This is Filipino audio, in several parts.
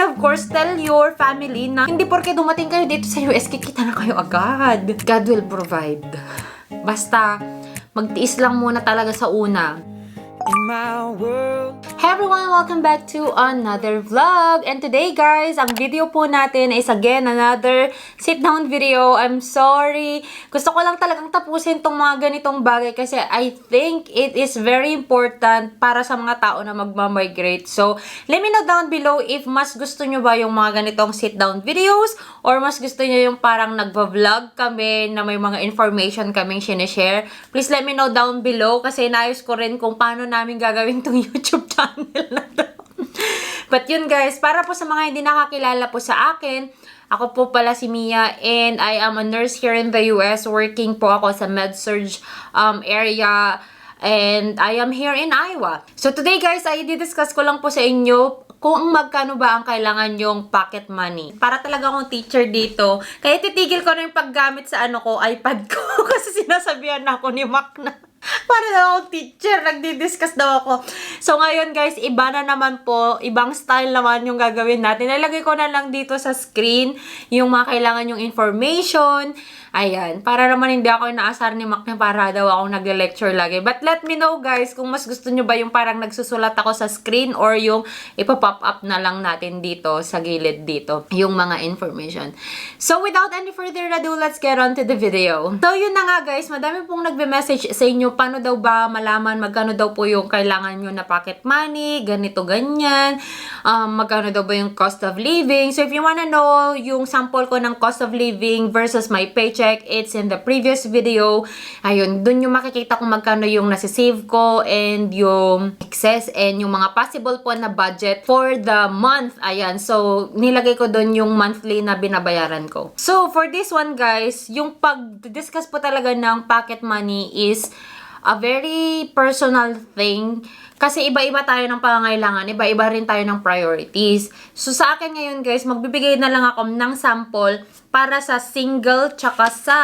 of course, tell your family na hindi porke dumating kayo dito sa US, kikita na kayo agad. God will provide. Basta, magtiis lang muna talaga sa una. In my world. Hey everyone! Welcome back to another vlog. And today guys, ang video po natin is again another sit-down video. I'm sorry. Gusto ko lang talagang tapusin tong mga ganitong bagay kasi I think it is very important para sa mga tao na magmamigrate. So, let me know down below if mas gusto nyo ba yung mga ganitong sit-down videos or mas gusto nyo yung parang nagva-vlog kami na may mga information kaming sinishare. Please let me know down below kasi naayos ko rin kung paano namin gagawin tong YouTube channel na to. But yun guys, para po sa mga hindi nakakilala po sa akin, ako po pala si Mia and I am a nurse here in the US. Working po ako sa med-surg area and I am here in Iowa. So today guys, ay i-discuss ko lang po sa inyo kung magkano ba ang kailangan yung pocket money. Para talaga akong teacher dito. Kaya titigil ko na yung paggamit sa iPad ko kasi sinasabihan na ako ni Mac na para daw akong teacher, nagdi-discuss daw ako. So ngayon guys, iba na naman po, ibang style naman yung gagawin natin. Nalagay ko na lang dito sa screen yung mga kailangan yung information. Ayan, para naman hindi ako inaasar ni Mac na para daw ako nag-lecture lagi. But let me know guys kung mas gusto nyo ba yung parang nagsusulat ako sa screen or yung ipapop up na lang natin dito sa gilid dito, yung mga information. So without any further ado, let's get on to the video. So yun na nga guys, madami pong nagbe-message sa inyo, paano daw ba malaman magkano daw po yung kailangan nyo na pocket money, ganito, ganyan, magkano daw ba yung cost of living. So if you wanna know yung sample ko ng cost of living versus my paycheck, it's in the previous video. Ayun, dun yung makikita kung magkano yung nasisave ko and yung excess and yung mga possible po na budget for the month. Ayan, so nilagay ko dun yung monthly na binabayaran ko. So for this one guys, yung pag-discuss po talaga ng pocket money is a very personal thing. Kasi iba-iba tayo ng pangangailangan, iba-iba rin tayo ng priorities. So sa akin ngayon guys, magbibigay na lang ako ng sample para sa single tsaka sa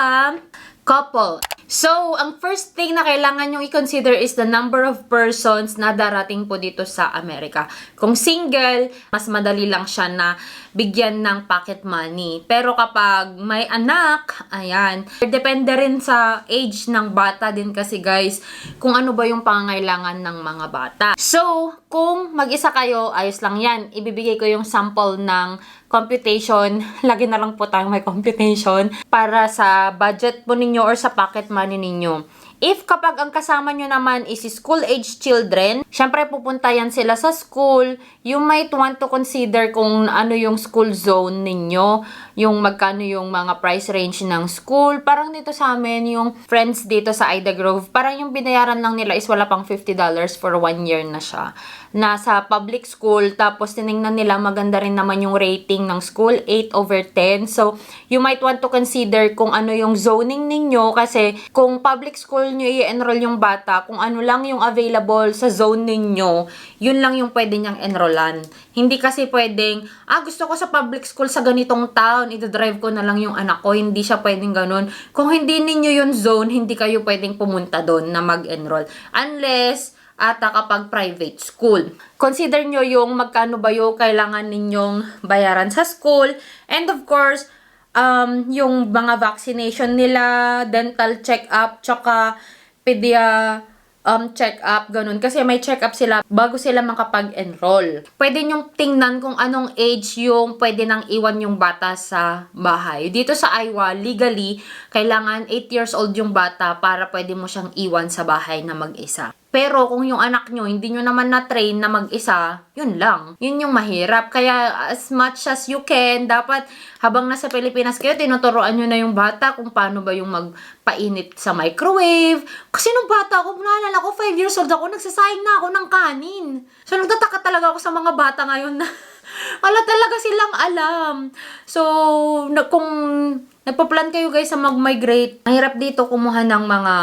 couple. So, ang first thing na kailangan nyong i-consider is the number of persons na darating po dito sa Amerika. Kung single, mas madali lang siya na bigyan ng pocket money. Pero kapag may anak, ayan, depende rin sa age ng bata din kasi guys, kung ano ba yung pangangailangan ng mga bata. So, kung mag-isa kayo, ayos lang yan. Ibibigay ko yung sample ng computation. Lagi na lang po tayong may computation para sa budget po ninyo or sa pocket money ninyo. If kapag ang kasama nyo naman is school-age children, syempre pupunta yan sila sa school, you might want to consider kung ano yung school zone ninyo, yung magkano yung mga price range ng school. Parang dito sa amin, yung friends dito sa Ida Grove, parang yung binayaran lang nila is wala pang $50 for 1 year na siya. Nasa public school, tapos tinignan nila maganda rin naman yung rating ng school, 8/10. So, you might want to consider kung ano yung zoning ninyo kasi kung public school nyo i-enroll yung bata, kung ano lang yung available sa zone ninyo, yun lang yung pwede niyang enrollan. Hindi kasi pwedeng, gusto ko sa public school sa ganitong town, ito-drive ko na lang yung anak ko. Hindi siya pwedeng ganun. Kung hindi ninyo yung zone, hindi kayo pwedeng pumunta doon na mag-enroll. Unless kapag private school. Consider nyo yung magkano ba yung kailangan ninyong bayaran sa school. And of course, yung mga vaccination nila, dental check-up, tsaka check-up, ganun. Kasi may check-up sila bago sila makapag-enroll. Pwede nyong tingnan kung anong age yung pwede nang iwan yung bata sa bahay. Dito sa Iowa, legally, kailangan 8 years old yung bata para pwede mo siyang iwan sa bahay na mag-isa. Pero kung yung anak nyo, hindi nyo naman na-train na mag-isa, yun lang. Yun yung mahirap. Kaya as much as you can, dapat habang nasa Pilipinas kayo, tinuturoan nyo na yung bata kung paano ba yung magpainit sa microwave. Kasi nung bata ako, naalala ko, 5 years old ako, nagsasayang na ako ng kanin. So nagtataka talaga ako sa mga bata ngayon na wala talaga silang alam. So, kung nagpa-plan kayo guys sa mag-migrate, mahirap dito kumuha ng mga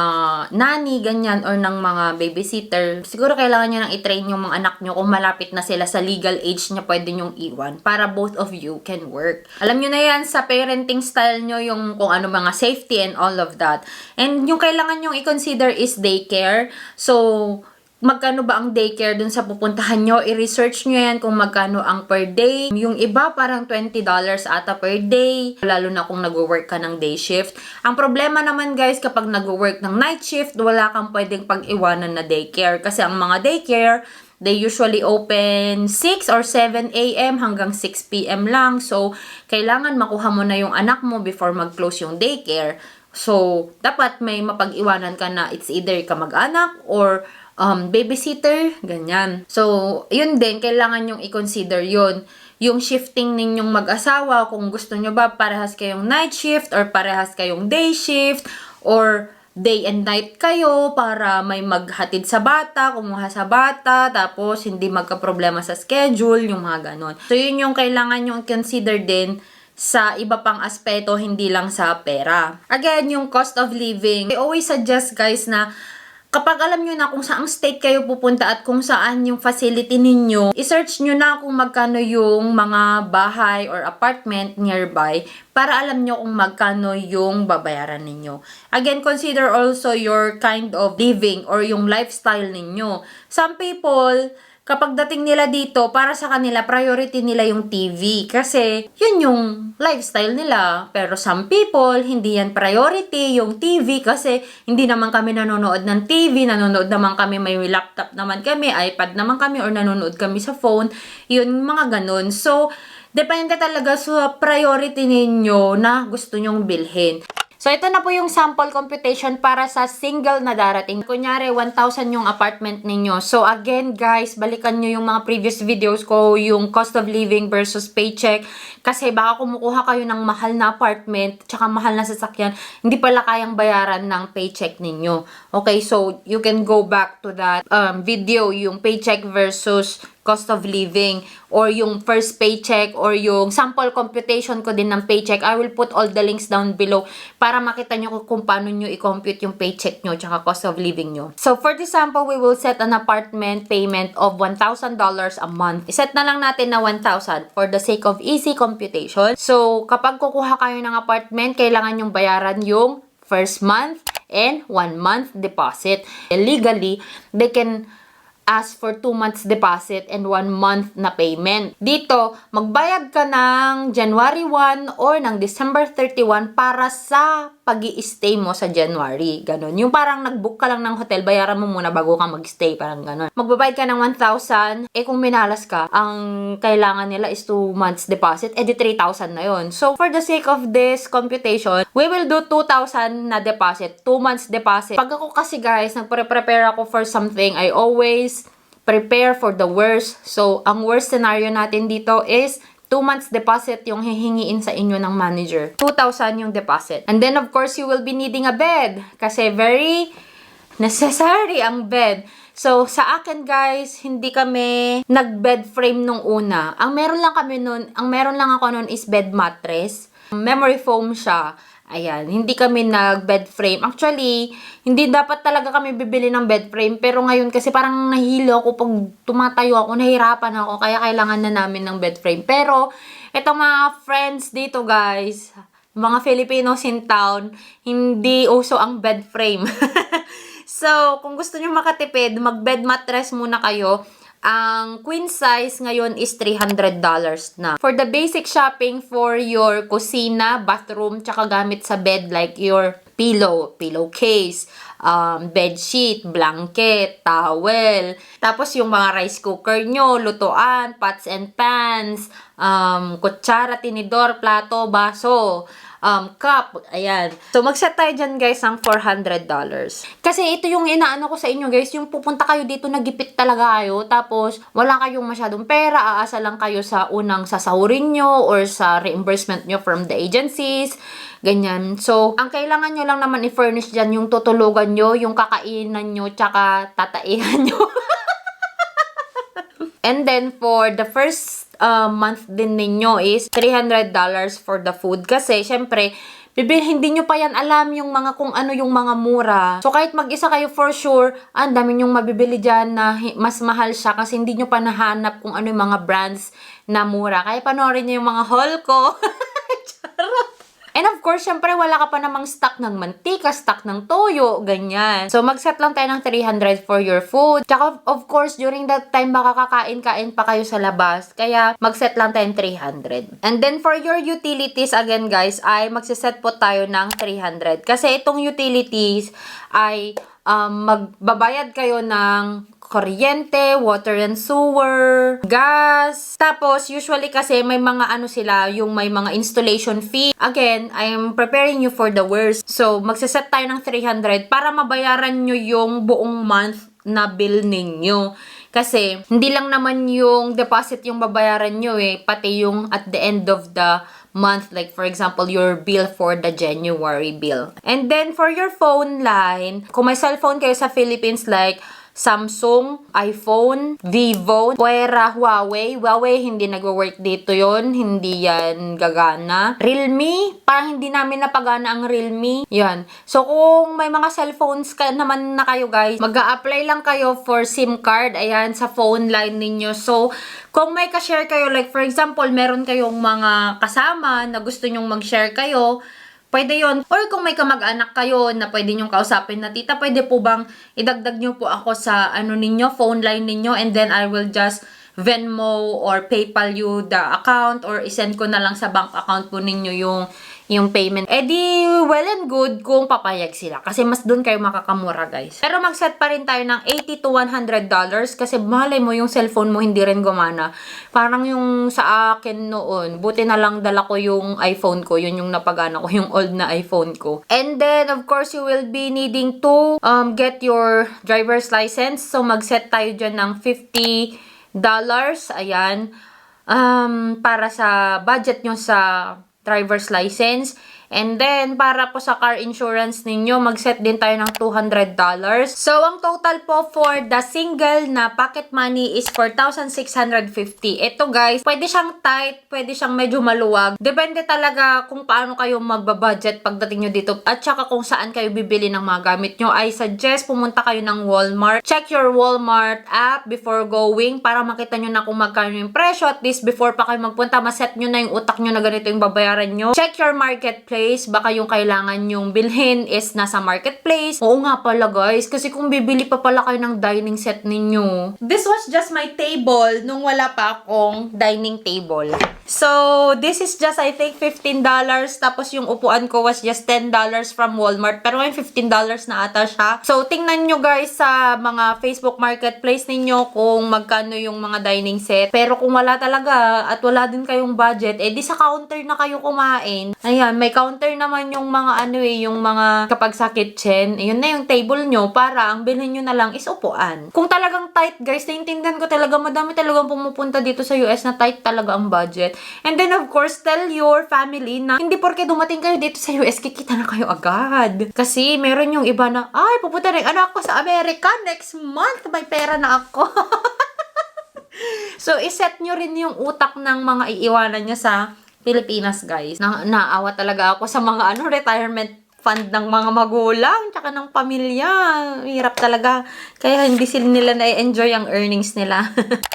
nanny, ganyan, or ng mga babysitter. Siguro kailangan nyo nang i-train yung mga anak nyo kung malapit na sila sa legal age na pwede nyong iwan para both of you can work. Alam nyo na yan sa parenting style nyo yung kung ano mga safety and all of that. And yung kailangan nyong i-consider is daycare. So, magkano ba ang daycare dun sa pupuntahan nyo. I-research nyo yan kung magkano ang per day. Yung iba parang $20 ata per day, lalo na kung nag-work ka ng day shift. Ang problema naman guys, kapag nag-work ng night shift, wala kang pwedeng pag-iwanan na daycare. Kasi ang mga daycare, they usually open 6 or 7 a.m. hanggang 6 p.m. lang. So, kailangan makuha mo na yung anak mo before mag-close yung daycare. So, dapat may mapag-iwanan ka na it's either kamag-anak or babysitter, ganyan. So, yun din, kailangan yung i-consider yun. Yung shifting ninyong mag-asawa, kung gusto nyo ba parehas kayong night shift or parehas kayong day shift or day and night kayo para may maghatid sa bata, kumuha sa bata, tapos hindi magka-problema sa schedule, yung mga ganon. So, yun yung kailangan yung consider din sa iba pang aspeto, hindi lang sa pera. Again, yung cost of living. I always suggest guys na kapag alam nyo na kung saang state kayo pupunta at kung saan yung facility ninyo, isearch nyo na kung magkano yung mga bahay or apartment nearby para alam nyo kung magkano yung babayaran ninyo. Again, consider also your kind of living or yung lifestyle ninyo. Some people, kapag dating nila dito, para sa kanila, priority nila yung TV. Kasi, yun yung lifestyle nila. Pero some people, hindi yan priority, yung TV. Kasi, hindi naman kami nanonood ng TV. Nanonood naman kami, may laptop naman kami, iPad naman kami, or nanonood kami sa phone. Yun, mga ganun. So, depende talaga sa priority ninyo na gusto nyong bilhin. So, ito na po yung sample computation para sa single na darating. Kunyari, 1,000 yung apartment ninyo. So, again, guys, balikan nyo yung mga previous videos ko, yung cost of living versus paycheck. Kasi baka kumukuha kayo ng mahal na apartment, tsaka mahal na sasakyan, hindi pala kayang bayaran ng paycheck ninyo. Okay, so, you can go back to that video, yung paycheck versus cost of living, or yung first paycheck, or yung sample computation ko din ng paycheck. I will put all the links down below para makita nyo kung paano nyo i-compute yung paycheck nyo tsaka cost of living nyo. So, for this sample, we will set an apartment payment of $1,000 a month. Iset na lang natin na 1,000 for the sake of easy computation. So, kapag kukuha kayo ng apartment, kailangan yung bayaran yung first month and 1 month deposit. Legally, they can ask for 2 months deposit and 1 month na payment. Dito, magbayad ka ng January 1 or ng December 31 para sa pag-i-stay mo sa January. Ganon. Yung parang nag-book ka lang ng hotel, bayaran mo muna bago ka mag-stay. Parang ganon. Magbabayad ka ng 1,000, kung minalas ka, ang kailangan nila is 2 months deposit, di 3,000 na yon. So, for the sake of this computation, we will do 2,000 na deposit, 2 months deposit. Pag ako kasi guys, nagpre-prepare ako for something, I always prepare for the worst. So, ang worst scenario natin dito is 2 months deposit yung hihingiin sa inyo ng manager. 2,000 yung deposit. And then, of course, you will be needing a bed. Kasi very necessary ang bed. So, sa akin guys, hindi kami nag-bed frame nung una. Ang meron lang ako nun is bed mattress. Memory foam siya. Ayan, hindi kami nag-bed frame. Actually, hindi dapat talaga kami bibili ng bed frame. Pero ngayon kasi parang nahilo ako pag tumatayo ako, nahihirapan ako. Kaya kailangan na namin ng bed frame. Pero, itong mga friends dito guys, mga Filipinos in town, hindi uso ang bed frame. So, kung gusto nyo makatipid, mag-bed mattress muna kayo. Ang queen size ngayon is $300 na. For the basic shopping for your kusina, bathroom, tsaka gamit sa bed like your pillowcase, bed sheet, blanket, towel. Tapos yung mga rice cooker nyo, lutuan, pots and pans, kutsara, tinidor, plato, baso, cup, ayan. So, mag-set tayo dyan, guys, ng $400. Kasi ito yung inaano ko sa inyo, guys, yung pupunta kayo dito, nagipit talaga kayo, tapos wala kayong masyadong pera, aasa lang kayo sa unang sasahurin nyo or sa reimbursement nyo from the agencies, ganyan. So, ang kailangan nyo lang naman i-furnish dyan, yung tutulugan nyo, yung kakainan nyo, tsaka tataihan nyo. And then, for the first month din ninyo is $300 for the food. Kasi, syempre, hindi nyo pa yan alam yung mga kung ano yung mga mura. So, kahit mag-isa kayo for sure, ang dami nyong mabibili dyan na mas mahal siya kasi hindi nyo pa nahanap kung ano yung mga brands na mura. Kaya panoorin nyo yung mga haul ko. Charot! And of course, syempre, wala ka pa namang stock ng mantika, stock ng toyo, ganyan. So, mag-set lang tayo ng 300 for your food. Tsaka, of course, during that time, baka kakain-kain pa kayo sa labas. Kaya, mag-set lang tayo ng 300. And then, for your utilities, again, guys, ay magsiset po tayo ng 300. Kasi itong utilities ay magbabayad kayo ng kuryente, water and sewer, gas. Tapos, usually kasi may mga ano sila, yung may mga installation fee. Again, I'm preparing you for the worst. So, magsiset tayo ng 300 para mabayaran nyo yung buong month na bill ninyo. Kasi, hindi lang naman yung deposit yung babayaran nyo pati yung at the end of the month, like for example, your bill for the January bill. And then, for your phone line, kung may cellphone kayo sa Philippines like Samsung, iPhone, Vivo, Puera, Huawei. Huawei, hindi nagwo-work dito yon, hindi yan gagana. Realme, parang hindi namin napagana ang Realme. Yan. So, kung may mga cellphones naman na kayo guys, mag-a-apply lang kayo for SIM card, ayan, sa phone line ninyo. So, kung may ka-share kayo, like for example, meron kayong mga kasama na gusto nyong mag-share kayo, pwede yon. Or kung may kamag-anak kayo na pwede nyong kausapin na, tita, pwede po bang idagdag nyo po ako sa ninyo, phone line ninyo, and then I will just Venmo or PayPal you the account, or isend ko na lang sa bank account po ninyo yung payment. Eh di, well and good kung papayag sila. Kasi mas doon kayo makakamura, guys. Pero mag-set pa rin tayo ng $80 to $100 kasi malay mo yung cellphone mo hindi rin gumana. Parang yung sa akin noon, buti na lang dala ko yung iPhone ko. Yun yung napagana ko, yung old na iPhone ko. And then, of course, you will be needing to get your driver's license. So, mag-set tayo dyan ng $50. Ayan. Para sa budget nyo sa driver's license. And then, para po sa car insurance ninyo, mag-set din tayo ng $200. So, ang total po for the single na pocket money is 4,650. Ito guys, pwede siyang tight, pwede siyang medyo maluwag. Depende talaga kung paano kayo magbabudget pagdating nyo dito. At saka kung saan kayo bibili ng mga gamit nyo. I suggest pumunta kayo ng Walmart. Check your Walmart app before going para makita nyo na kung magkano yung presyo. At least before pa kayo magpunta, maset nyo na yung utak nyo na ganito yung babayaran nyo. Check your marketplace. Baka yung kailangan yung bilhin is nasa marketplace. Oo nga pala guys, kasi kung bibili pa pala kayo ng dining set ninyo. This was just my table nung wala pa akong dining table. So, this is just I think $15. Tapos yung upuan ko was just $10 from Walmart. Pero ngayon $15 na ata siya. So, tingnan nyo guys sa mga Facebook marketplace ninyo kung magkano yung mga dining set. Pero kung wala talaga at wala din kayong budget, eh di sa counter na kayo kumain. Ayan, may counter naman yung mga yung mga kapag sa kitchen, yun na yung table nyo para ang bilhin nyo na lang is upuan. Kung talagang tight guys, naintindihan ko talaga, madami talagang pumupunta dito sa US na tight talaga ang budget. And then of course, tell your family na hindi porke dumating kayo dito sa US, kikita na kayo agad. Kasi meron yung iba na, ay, pupunta rin anak ko sa Amerika next month, may pera na ako. So, iset nyo rin yung utak ng mga iiwanan nyo sa Pilipinas, guys. Naawa talaga ako sa mga retirement fund ng mga magulang tsaka ng pamilya. Hirap talaga. Kaya hindi sila nila na-enjoy ang earnings nila.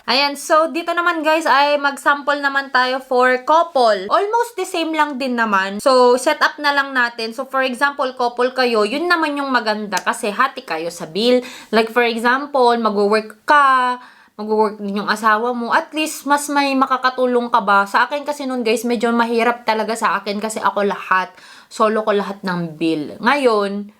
Ayan, so dito naman guys ay mag-sample naman tayo for couple. Almost the same lang din naman. So, set up na lang natin. So, for example, couple kayo, yun naman yung maganda kasi hati kayo sa bill. Like for example, mag-work ka, mag-work din yung asawa mo, at least mas may makakatulong ka ba? Sa akin kasi nun guys, medyo mahirap talaga sa akin kasi ako lahat, solo ko lahat ng bill. Ngayon,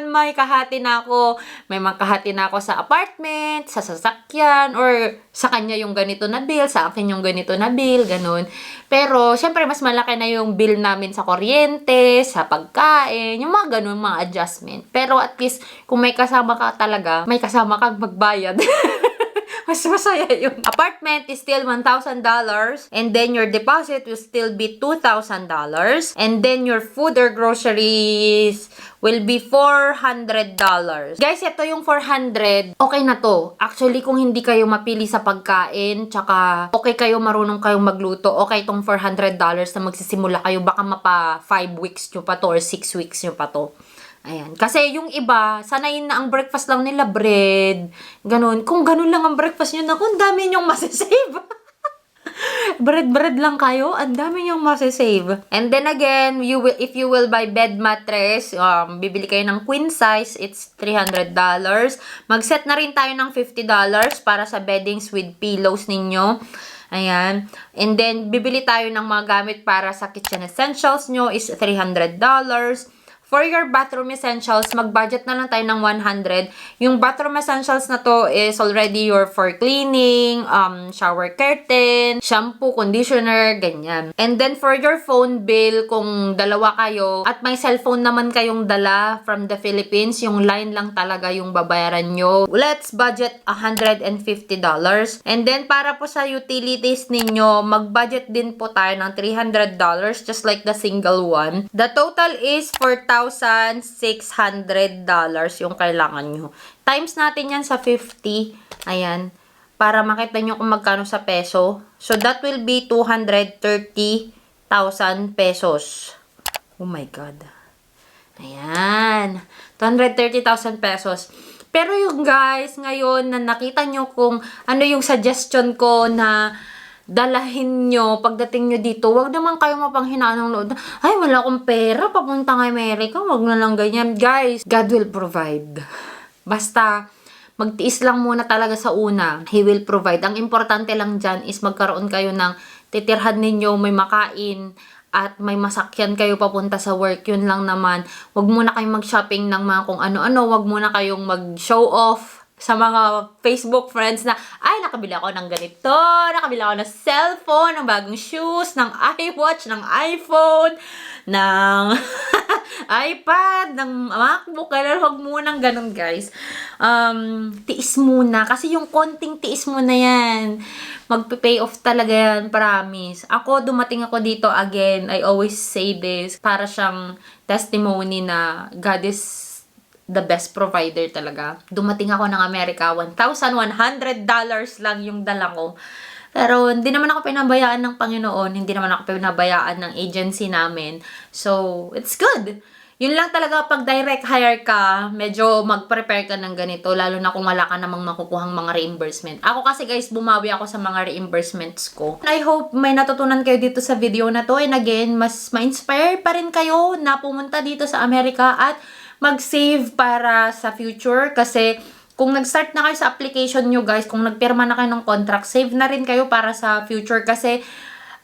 may kahati na ako. May makahati na ako sa apartment, sa sasakyan, or sa kanya yung ganito na bill, sa akin yung ganito na bill, ganun. Pero, syempre, mas malaki na yung bill namin sa kuryente, sa pagkain, yung mga ganun, mga adjustment. Pero at least, kung may kasama ka talaga, may kasama kang magbayad. Mas masaya yun. Apartment is still $1,000 and then your deposit will still be $2,000 and then your food or groceries will be $400. Guys, ito yung 400. Okay na to. Actually, kung hindi kayo mapili sa pagkain, tsaka okay kayo marunong kayong magluto, okay itong $400 na magsisimula kayo. Baka mapa 5 weeks nyo pa to or 6 weeks nyo pa to. Ayan. Kasi yung iba, sanayin na ang breakfast lang nila, bread. Ganun. Kung ganun lang ang breakfast nyo, naku, ang dami nyong masasave. bread lang kayo, ang dami niyong masasave. And then again, if you will buy bed mattress, bibili kayo ng queen size, it's $300. Mag-set na rin tayo ng $50 para sa beddings with pillows ninyo. Ayan. And then, bibili tayo ng mga gamit para sa kitchen essentials nyo is $300. For your bathroom essentials, mag-budget na lang tayo ng $100. Yung bathroom essentials na to is already your for cleaning, shower curtain, shampoo, conditioner, ganyan. And then for your phone bill, kung dalawa kayo, at may cellphone naman kayong dala from the Philippines, yung line lang talaga yung babayaran nyo. Let's budget $150. And then para po sa utilities ninyo, mag-budget din po tayo ng $300, just like the single one. The total is $4,600 yung kailangan nyo. Times natin yan sa 50. Ayan. Para makita nyo kung magkano sa peso. So, that will be 230,000 pesos. Oh my God. Ayan. 230,000 pesos. Pero yung guys, ngayon na nakita nyo kung ano yung suggestion ko na dalahin nyo, pagdating nyo dito, wag naman kayo mapanghinaan ng loob. Ay, wala akong pera, papunta ng Amerika, wag na lang ganyan. Guys, God will provide. Basta, magtiis lang muna talaga sa una. He will provide. Ang importante lang dyan is magkaroon kayo ng titirhan ninyo, may makain, at may masakyan kayo papunta sa work. Yun lang naman. Wag muna kayong mag-shopping ng mga kung ano-ano. Wag muna kayong mag-show off sa mga Facebook friends na, ay, nakabili ako ng ganito, nakabili ako ng cellphone, ng bagong shoes, ng iWatch, ng iPhone, ng iPad, ng MacBook. Kaya huwag munang ganun, guys. Tiis muna. Kasi yung konting tiis mo na yan, magpe-pay off talaga yan, promise. Ako, dumating ako dito again. I always say this. Para siyang testimony na God is the best provider talaga. Dumating ako ng Amerika, $1,100 lang yung dala ko. Pero hindi naman ako pinabayaan ng Panginoon, hindi naman ako pinabayaan ng agency namin. So, it's good. Yun lang talaga pag direct hire ka, medyo mag-prepare ka ng ganito, lalo na kung wala ka namang makukuhang mga reimbursement. Ako kasi guys, bumawi ako sa mga reimbursements ko. I hope may natutunan kayo dito sa video na to. And again, mas ma-inspire pa rin kayo na pumunta dito sa Amerika at mag-save para sa future. Kasi kung nag-start na kayo sa application nyo guys, kung nagpirma na kayo ng contract, save na rin kayo para sa future. Kasi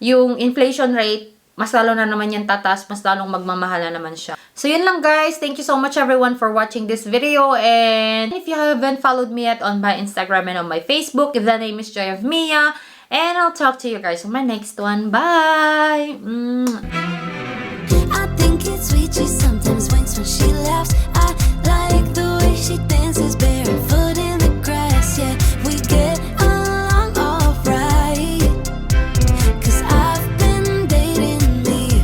yung inflation rate, mas lalo na naman yan tataas, mas lalong magmamahal na naman siya. So yun lang guys, thank you so much everyone for watching this video. And if you haven't followed me yet on my Instagram and on my Facebook, the name is Joy of Mia. And I'll talk to you guys on my next one. Bye! I think it's sweet, she sometimes winks when she laughs. I like the way she dances barefoot in the grass. Yeah, we get along alright. 'Cause I've been dating me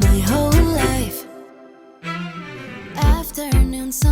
my whole life. After